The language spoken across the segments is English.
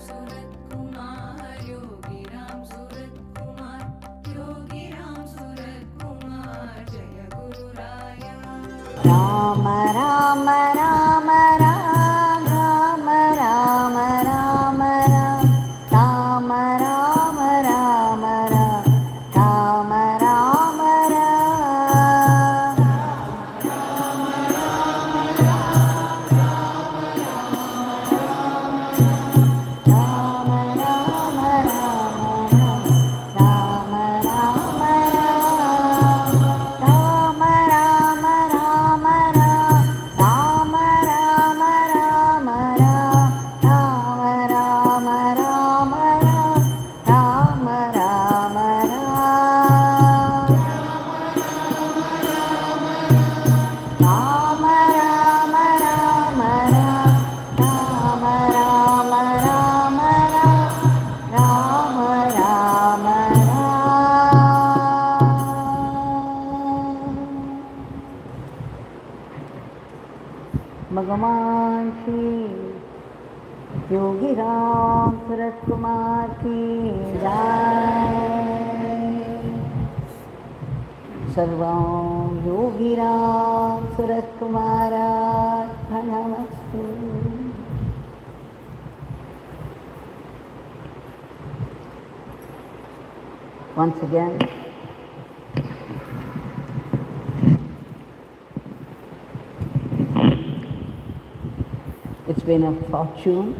Ramsuratkumar, Yogi Ramsuratkumar, Yogi Ramsuratkumar, Jaya Guru Raya. Rama Rama Rama Rama Rama Rama Rama Rama Rama Rama Rama Bhagwan ki Yogi Ramsuratkumar ki jai. Sarvam Yogi Ramsuratkumar Namastu. Once again, it's been a fortune,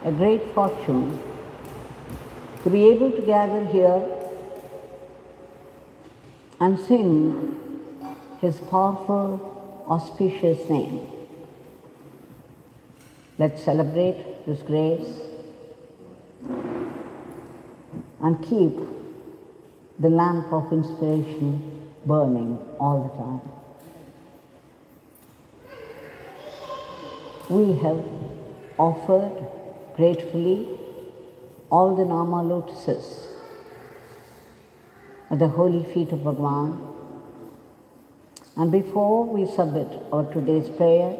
a great fortune, to be able to gather here and sing His powerful, auspicious name. Let's celebrate His grace and keep the lamp of inspiration burning all the time. We have offered gratefully all the Nama lotuses at the holy feet of Bhagwan. And before we submit our today's prayer,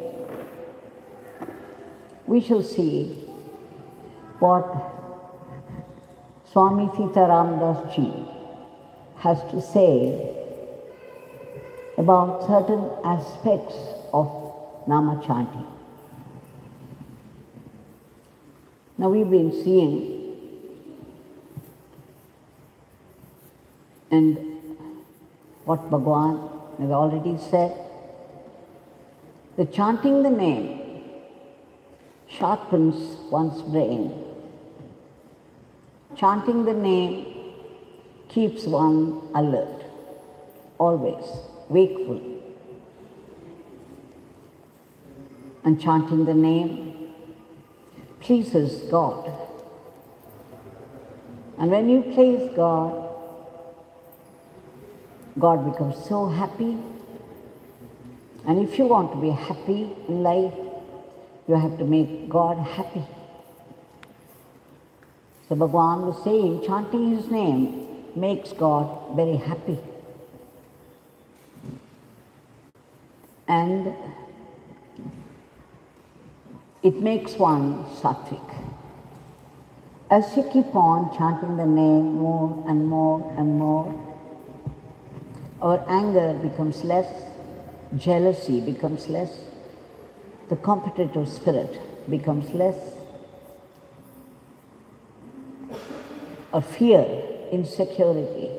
we shall see what Swami Sitaram Das Ji has to say about certain aspects of Nama chanting. Now we've been seeing, and what Bhagwan has already said, that chanting the name sharpens one's brain. Chanting the name keeps one alert, always wakeful. And chanting the name pleases God. And when you please God, God becomes so happy. And if you want to be happy in life, you have to make God happy. So Bhagwan was saying, chanting His name makes God very happy. And it makes one sattvic. As you keep on chanting the name more and more and more, our anger becomes less, jealousy becomes less, the competitive spirit becomes less, our fear, insecurity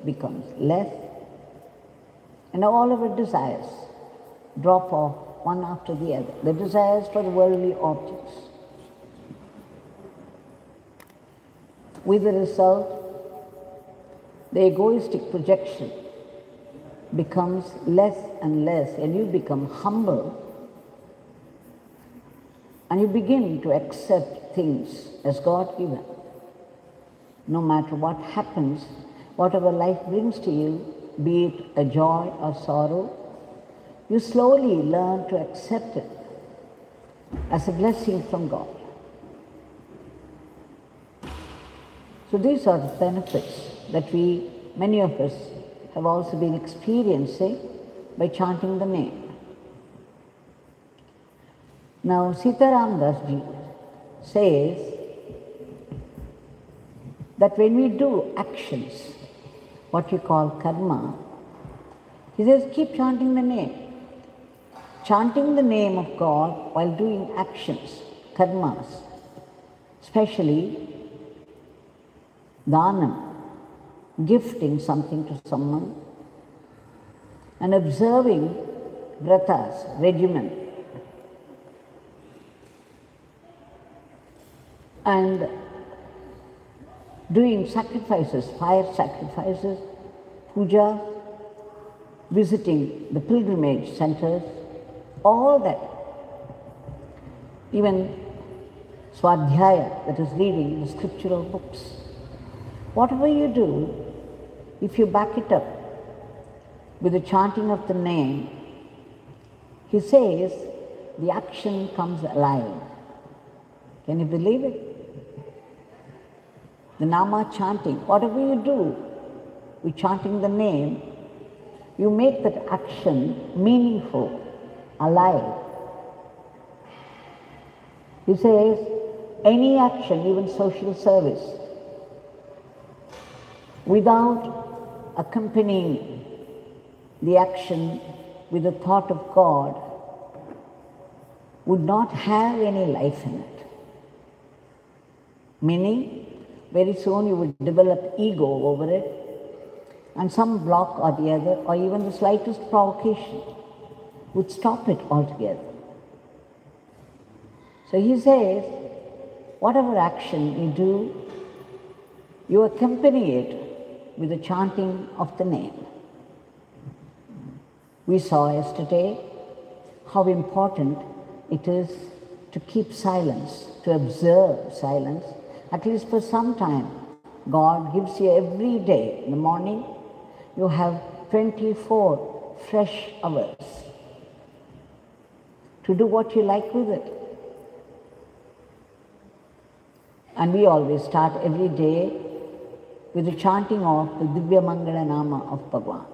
becomes less, and all of our desires drop off one after the other. The desires for the worldly objects. With the result, the egoistic projection becomes less and less, and you become humble, and you begin to accept things as God-given. No matter what happens, whatever life brings to you, be it a joy or sorrow, you slowly learn to accept it as a blessing from God. So these are the benefits that many of us, have also been experiencing by chanting the name. Now Sitaram Das Ji says that when we do actions, what we call karma, he says keep chanting the name. Chanting the name of God while doing actions, karmas, especially dhanam, gifting something to someone, and observing vratas, regimen, and doing sacrifices, fire sacrifices, puja, visiting the pilgrimage centers, all that. Even swadhyaya, that is reading the scriptural books. Whatever you do, if you back it up with the chanting of the name, he says the action comes alive. Can you believe it? The Nama chanting, whatever you do with chanting the name, you make that action meaningful, alive. He says, any action, even social service, without accompanying the action with the thought of God, would not have any life in it. Meaning, very soon you would develop ego over it, and some block or the other, or even the slightest provocation, would stop it altogether. So he says, whatever action you do, you accompany it with the chanting of the name. We saw yesterday how important it is to keep silence, to observe silence, at least for some time. God gives you every day, in the morning, you have 24 fresh hours to do what you like with it. And we always start every day with the chanting of the Divya Mangala Nama of Bhagwan.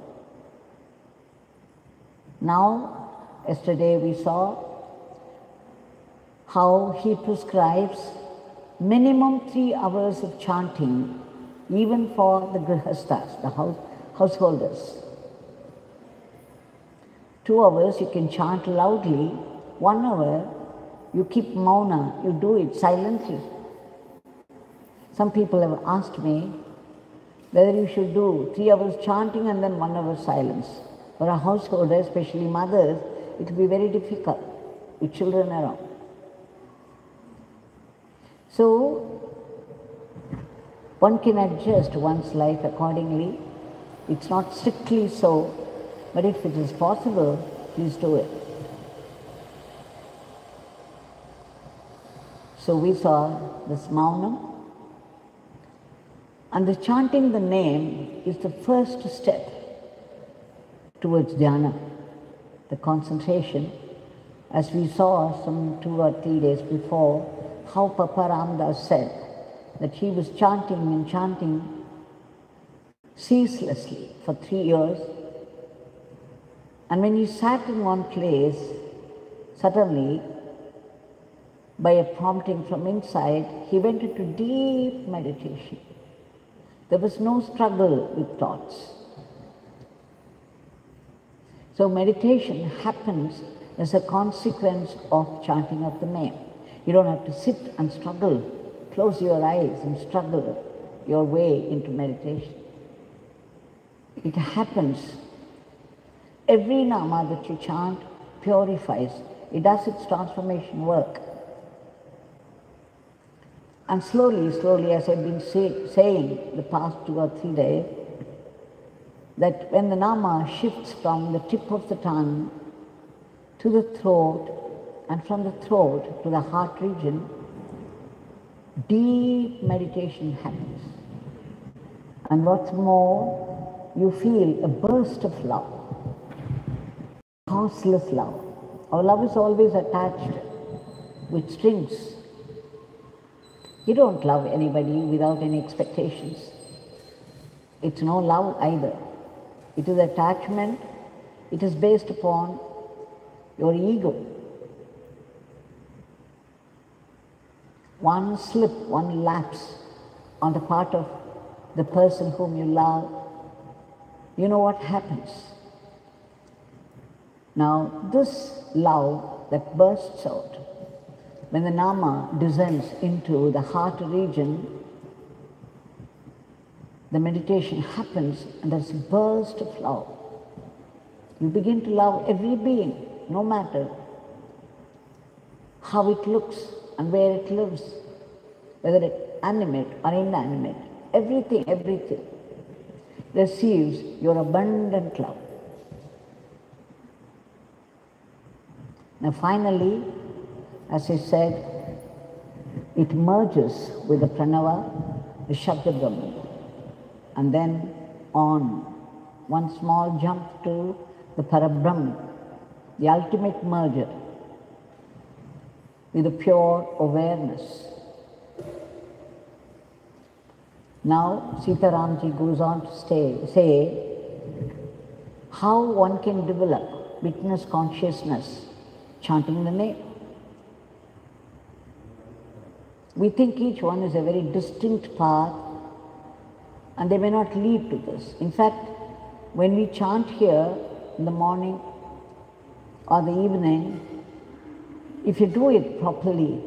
Now, yesterday we saw how he prescribes minimum 3 hours of chanting even for the grihasthas, the householders. 2 hours you can chant loudly, 1 hour you keep mauna, you do it silently. Some people have asked me whether you should do 3 hours chanting and then 1 hour silence. For a householder, especially mothers, it will be very difficult with children around. So, one can adjust one's life accordingly. It's not strictly so, but if it is possible, please do it. So we saw this maunam, and the chanting the name is the first step towards dhyana, the concentration. As we saw some 2 or 3 days before, how Papa Ramdas said that he was chanting and chanting ceaselessly for 3 years. And when he sat in one place, suddenly, by a prompting from inside, he went into deep meditation. There was no struggle with thoughts. So meditation happens as a consequence of chanting of the name. You don't have to sit and struggle, close your eyes and struggle your way into meditation. It happens. Every nama that you chant purifies. It does its transformation work. And slowly, slowly, as I've been saying the past 2 or 3 days, that when the nama shifts from the tip of the tongue to the throat, and from the throat to the heart region, deep meditation happens. And what's more, you feel a burst of love, causeless love. Our love is always attached with strings. You don't love anybody without any expectations. It's no love either. It is attachment. It is based upon your ego. One slip, one lapse, on the part of the person whom you love, you know what happens. Now, this love that bursts out when the Nama descends into the heart region, the meditation happens and there's a burst of love. You begin to love every being, no matter how it looks and where it lives, whether it's animate or inanimate. Everything receives your abundant love. Now finally, as I said, it merges with the pranava, the Shabda Brahman, and then on, one small jump to the Parabrahman, the ultimate merger with the pure awareness. Now, Sitaramji goes on to say how one can develop witness consciousness chanting the name. We think each one is a very distinct path and they may not lead to this. In fact, when we chant here in the morning or the evening, if you do it properly,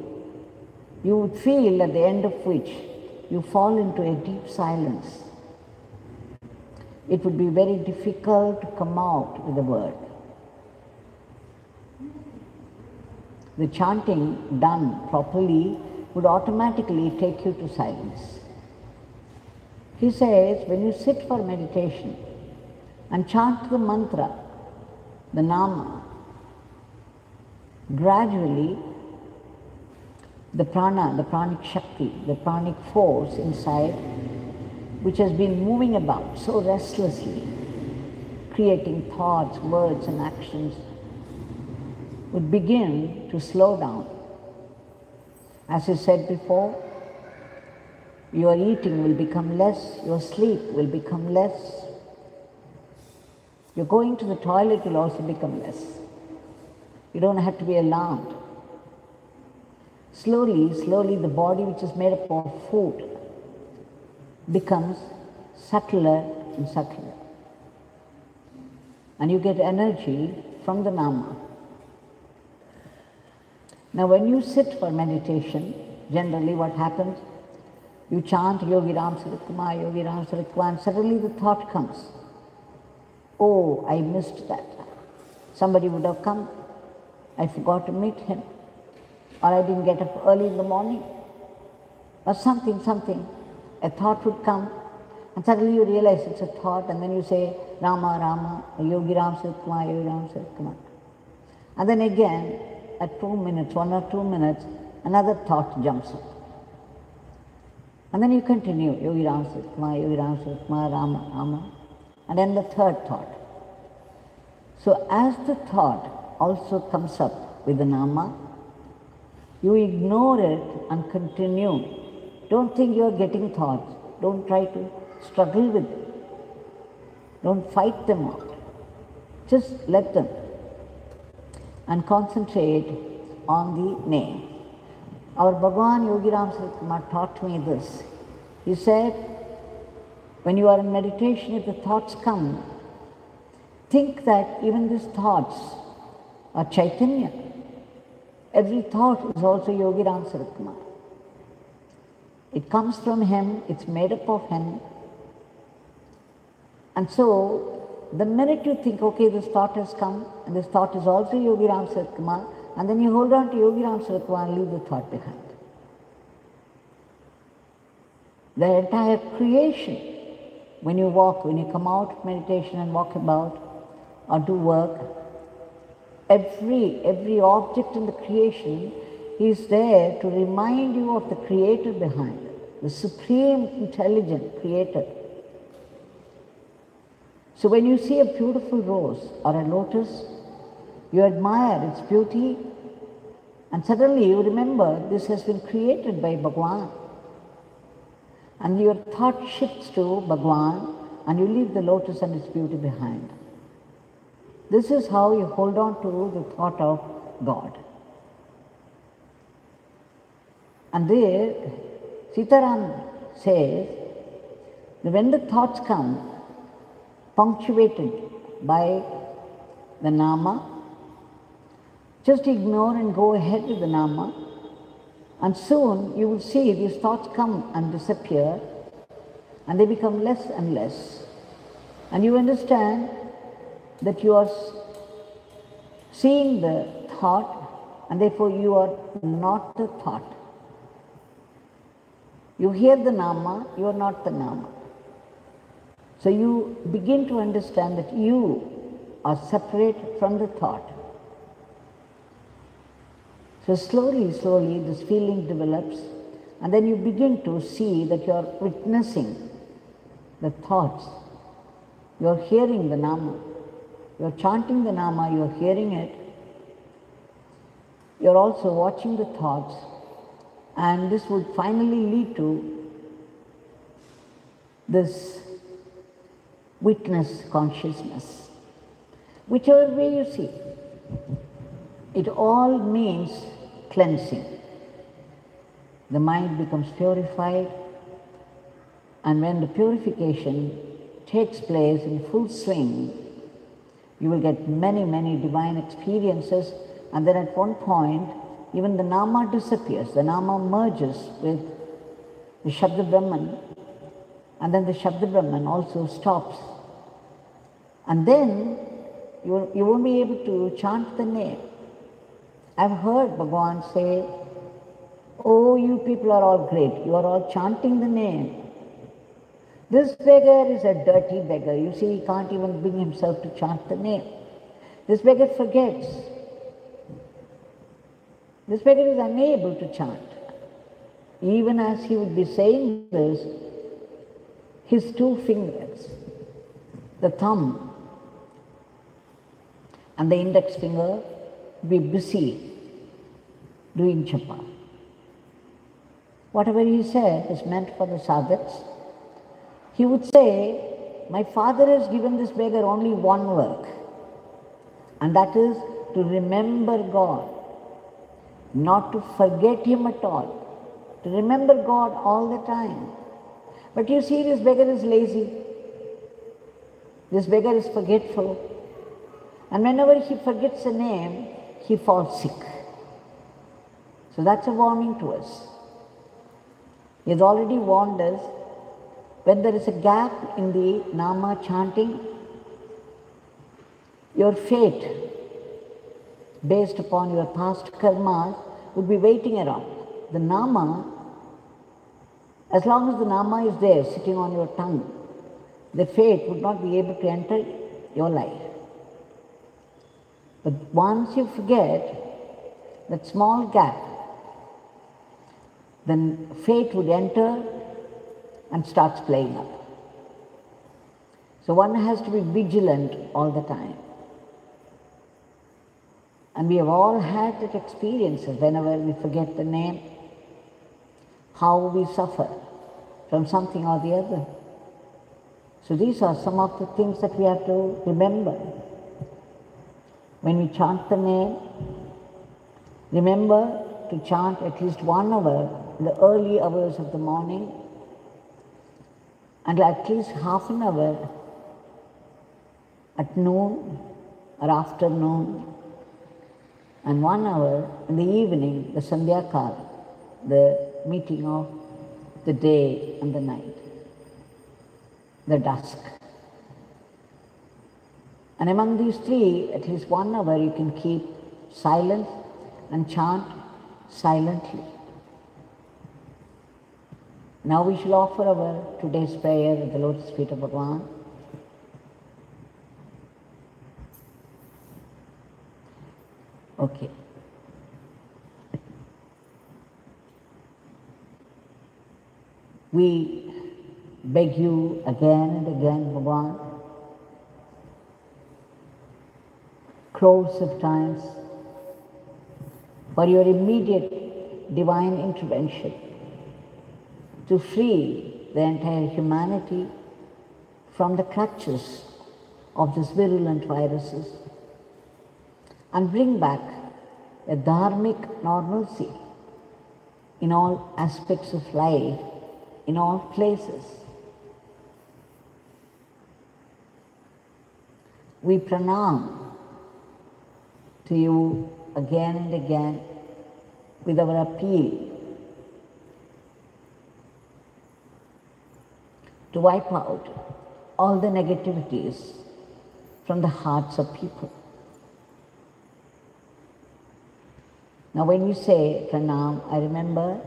you would feel at the end of which you fall into a deep silence. It would be very difficult to come out with a word. The chanting done properly would automatically take you to silence. He says, when you sit for meditation and chant the mantra, the nama, gradually the prana, the pranic shakti, the pranic force inside, which has been moving about so restlessly, creating thoughts, words and actions, would begin to slow down. As I said before, your eating will become less, your sleep will become less, your going to the toilet will also become less. You don't have to be alarmed. Slowly, the body which is made up of food becomes subtler and subtler. And you get energy from the nama. Now when you sit for meditation, generally what happens, you chant Yogi Ramsuratkumar, Yogi Ramsuratkumar, and suddenly the thought comes, oh, I missed that. Somebody would have come, I forgot to meet him, or I didn't get up early in the morning, or something, a thought would come, and suddenly you realize it's a thought, and then you say, Rama, Rama, Yogi Ramsuratkumar, Yogi Ramsuratkumar. And then again, at 2 minutes, 1 or 2 minutes, another thought jumps up. And then you continue, Yogi Ramsuratkumar, Yogi Ramsuratkumar, Rama, Rama, and then the third thought. So as the thought also comes up with the nama, you ignore it and continue. Don't think you're getting thoughts. Don't try to struggle with them. Don't fight them out. Just let them. And concentrate on the name. Our Bhagwan Yogi Ramsuratkumar taught me this. He said, when you are in meditation, if the thoughts come, think that even these thoughts are Chaitanya. Every thought is also Yogi Ramsuratkumar. It comes from him, it's made up of him. And so, the minute you think, okay, this thought has come, and this thought is also Yogi Ramsuratkumar, and then you hold on to Yogi Ramsuratkumar and leave the thought behind. The entire creation, when you walk, when you come out of meditation and walk about, or do work, every object in the creation is there to remind you of the Creator behind it, the Supreme Intelligent Creator. So when you see a beautiful rose or a lotus, you admire its beauty, and suddenly you remember this has been created by Bhagwan. And your thought shifts to Bhagwan, and you leave the lotus and its beauty behind. This is how you hold on to the thought of God. And there, Sitaram says that when the thoughts come, punctuated by the Nama, just ignore and go ahead with the Nama, and soon you will see these thoughts come and disappear, and they become less and less. And you understand that you are seeing the thought, and therefore you are not the thought. You hear the Nama, you are not the Nama. So you begin to understand that you are separate from the thought. So slowly, slowly this feeling develops, and then you begin to see that you are witnessing the thoughts. You are hearing the Nama. You are chanting the Nama, you are hearing it. You are also watching the thoughts, and this would finally lead to this witness consciousness. Whichever way you see, it all means cleansing. The mind becomes purified, and when the purification takes place in full swing, you will get many, many divine experiences, and then at one point, even the Nama disappears. The Nama merges with the Shabda Brahman, and then the Shabda Brahman also stops. And then you won't be able to chant the name. I've heard Bhagwan say, "Oh, you people are all great. You are all chanting the name. This beggar is a dirty beggar. You see, he can't even bring himself to chant the name. This beggar forgets. This beggar is unable to chant." Even as he would be saying this, his two fingers, the thumb and the index finger, would be busy doing japa. Whatever he said is meant for the sadhaks. He would say, "My father has given this beggar only one work, and that is to remember God, not to forget Him at all, to remember God all the time." But you see, this beggar is lazy. This beggar is forgetful. And whenever he forgets a name, he falls sick. So that's a warning to us. He has already warned us, when there is a gap in the Nama chanting, your fate, based upon your past karmas, would be waiting around. The Nama, as long as the Nama is there, sitting on your tongue, the fate would not be able to enter your life. But once you forget that small gap, then fate would enter and starts playing up. So one has to be vigilant all the time. And we have all had that experiences whenever we forget the name, how we suffer from something or the other. So these are some of the things that we have to remember. When we chant the name, remember to chant at least 1 hour in the early hours of the morning, and at least half an hour at noon or afternoon, and 1 hour in the evening, the Sandhya Kala, the meeting of the day and the night, the dusk. And among these three, at least 1 hour you can keep silent and chant silently. Now we shall offer our today's prayer at the lotus feet of Bhagwan. Okay. We beg you again and again, Bhagwan, crores of times, for your immediate divine intervention to free the entire humanity from the clutches of these virulent viruses and bring back a dharmic normalcy in all aspects of life in all places. We pranam to you again and again with our appeal to wipe out all the negativities from the hearts of people. Now when you say pranam, I remember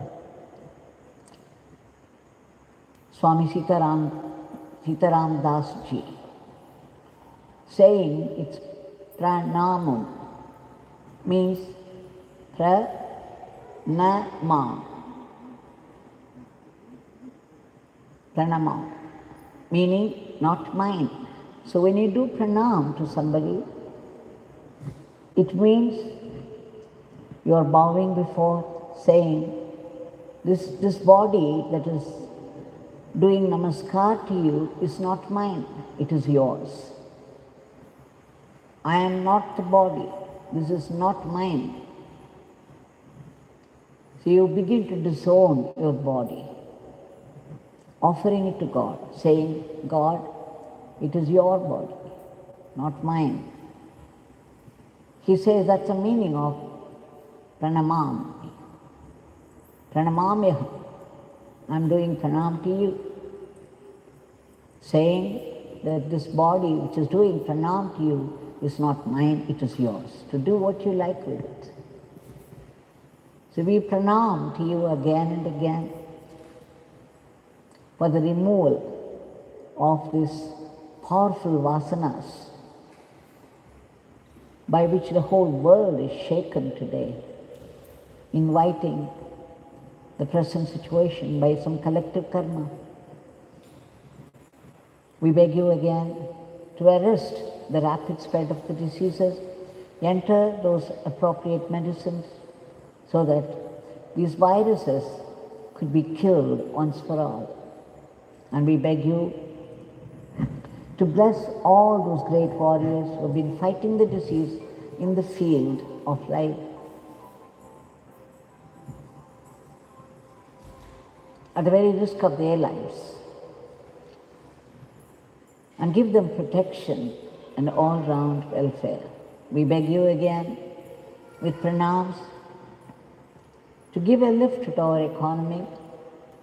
Swami Sitaram Das Ji saying it's pranamam, means pranamam, pranamam, meaning not mine. So when you do pranam to somebody, it means you are bowing before, saying, this body that is doing namaskar to you is not mine, it is yours. I am not the body, this is not mine. So you begin to disown your body, offering it to God, saying, God, it is your body, not mine. He says that's the meaning of pranamam. Pranamamyaham. I'm doing pranam to you, saying that this body which is doing pranam to you is not mine, it is yours, to do what you like with it. So we pranam to you again and again for the removal of these powerful vasanas by which the whole world is shaken today, inviting the present situation by some collective karma. We beg you again to arrest the rapid spread of the diseases, enter those appropriate medicines so that these viruses could be killed once for all. And we beg you to bless all those great warriors who have been fighting the disease in the field of life. At the very risk of their lives, and give them protection and all-round welfare. We beg you again, with pranams, to give a lift to our economy,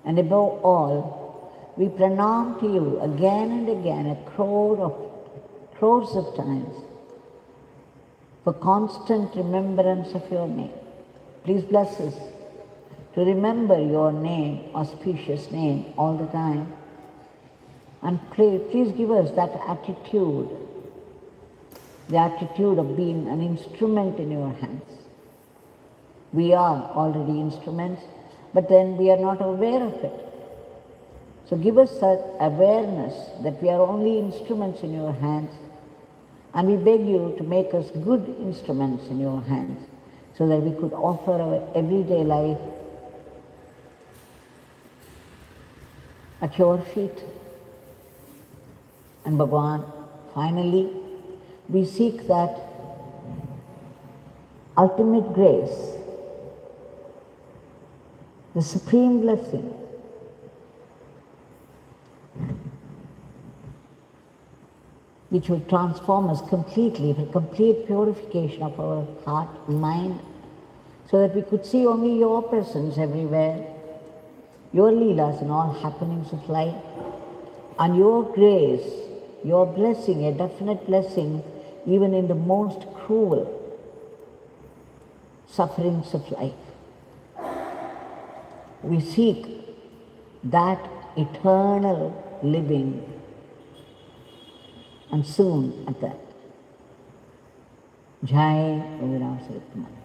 and above all, we pranam to you again and again, crores of times, for constant remembrance of your name. Please bless us to remember your name, auspicious name, all the time. And please give us that attitude, the attitude of being an instrument in your hands. We are already instruments, but then we are not aware of it. So give us that awareness that we are only instruments in your hands, and we beg you to make us good instruments in your hands so that we could offer our everyday life at your feet. And Bhagwan, finally, we seek that ultimate grace, the supreme blessing, which will transform us completely, for complete purification of our heart and mind, so that we could see only your presence everywhere, your leelas in all happenings of life, and your grace, your blessing, a definite blessing, even in the most cruel sufferings of life. We seek that eternal living, and soon at that. Jai Yogi Ramsuratkumar.